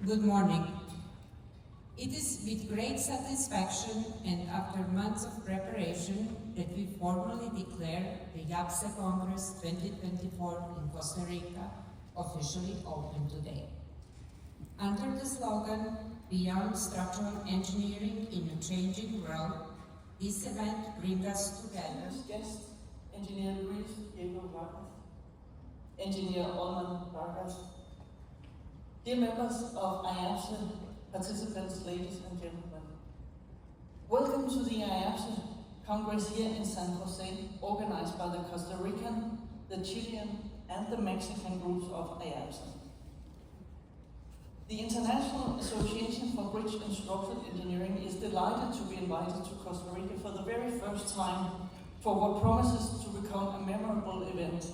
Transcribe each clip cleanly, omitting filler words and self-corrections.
Good morning. It is with great satisfaction and after months of preparation that we formally declare the IABSE Congress 2024 in Costa Rica officially open today. Under the slogan, Beyond Structural Engineering in a Changing World, this event brings us together. Guest, Engineer Luis Diego Vargas, Engineer Olman Vargas, dear members of IABSE, participants, ladies and gentlemen. Welcome to the IABSE Congress here in San Jose, organized by the Costa Rican, the Chilean, and the Mexican groups of IABSE. The International Association for Bridge and Structural Engineering is delighted to be invited to Costa Rica for the very first time for what promises to become a memorable event.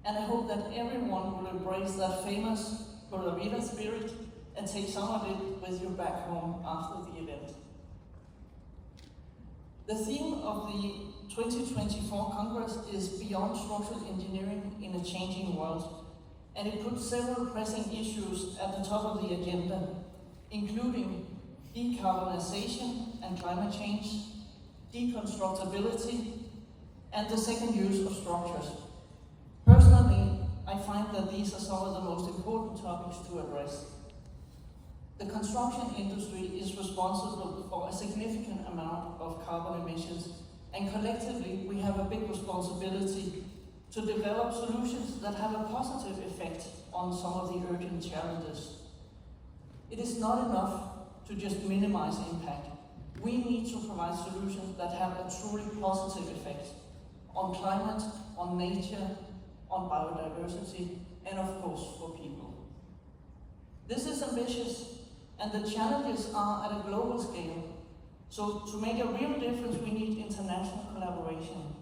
And I hope that everyone will embrace that famous Pura Vida spirit and take some of it with you back home after the event. The theme of the 2024 Congress is Beyond Structural Engineering in a Changing World, and it puts several pressing issues at the top of the agenda, including decarbonization and climate change, deconstructibility, and the second use of structures. Personally, I find that these are some of the most important topics to address. The construction industry is responsible for a significant amount of carbon emissions, and collectively we have a big responsibility to develop solutions that have a positive effect on some of the urgent challenges. It is not enough to just minimize impact. We need to provide solutions that have a truly positive effect on climate, on nature, on biodiversity, and of course for people. This is ambitious, and the challenges are at a global scale. So to make a real difference, we need international collaboration.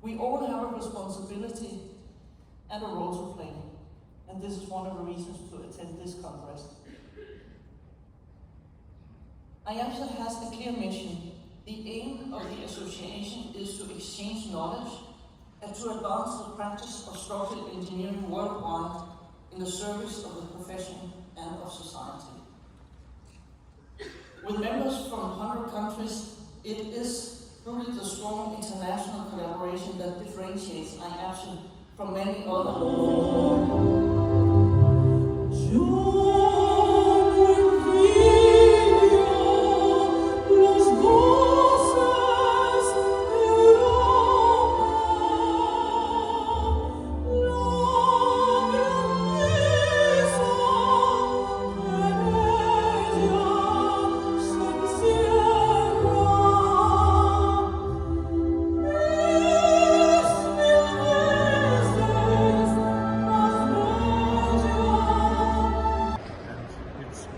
We all have a responsibility and a role to play, and this is one of the reasons to attend this Congress. IABSE has a clear mission. The aim of the association is to exchange knowledge and to advance the practice of structural engineering worldwide in the service of the profession and of society. With members from 100 countries, it is truly the strong international collaboration that differentiates IABSE from many other.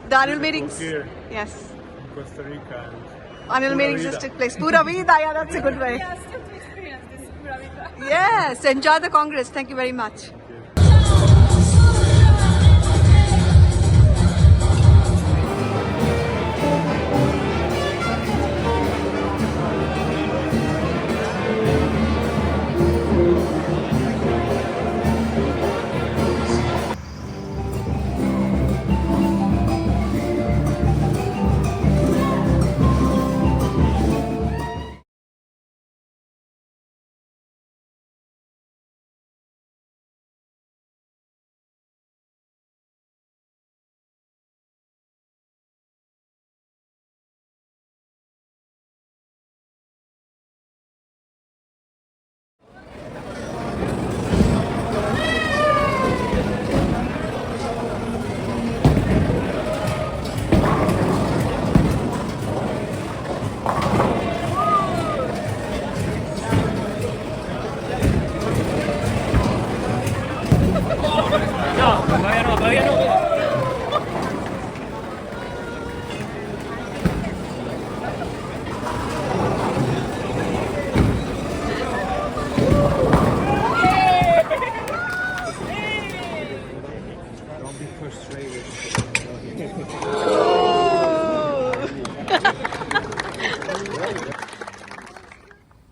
The annual meetings, here yes. in Costa Rica. Annual meetings just took place. Pura vida, yeah, that's a good way. Yeah, still to experience this Pura Vida. Yes, enjoy the Congress. Thank you very much.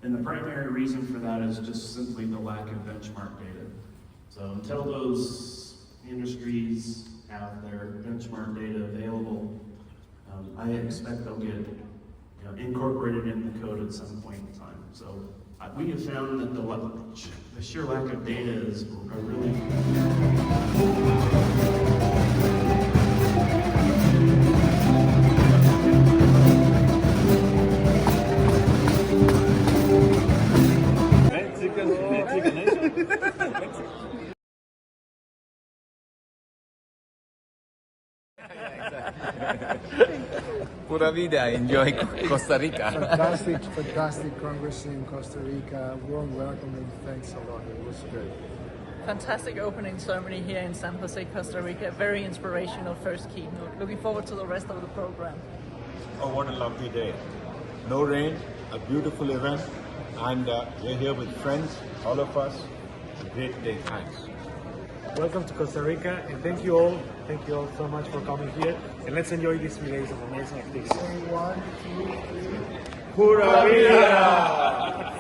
And the primary reason for that is just simply the lack of benchmark data. So until those industries have their benchmark data available. I expect they'll get incorporated in the code at some point in time. So we have found that the sheer lack of data is a really Pura vida, enjoy Costa Rica. Fantastic Congress in Costa Rica. Warm welcome and thanks a lot. It was great. Fantastic opening ceremony here in San Jose, Costa Rica. Very inspirational first keynote. Looking forward to the rest of the program. Oh, what a lovely day. No rain, a beautiful event, and we're here with friends, all of us. It's a great day, thanks. Welcome to Costa Rica and thank you all so much for coming here and let's enjoy these 3 days of amazing activities. 1, 2, 3. Pura vida!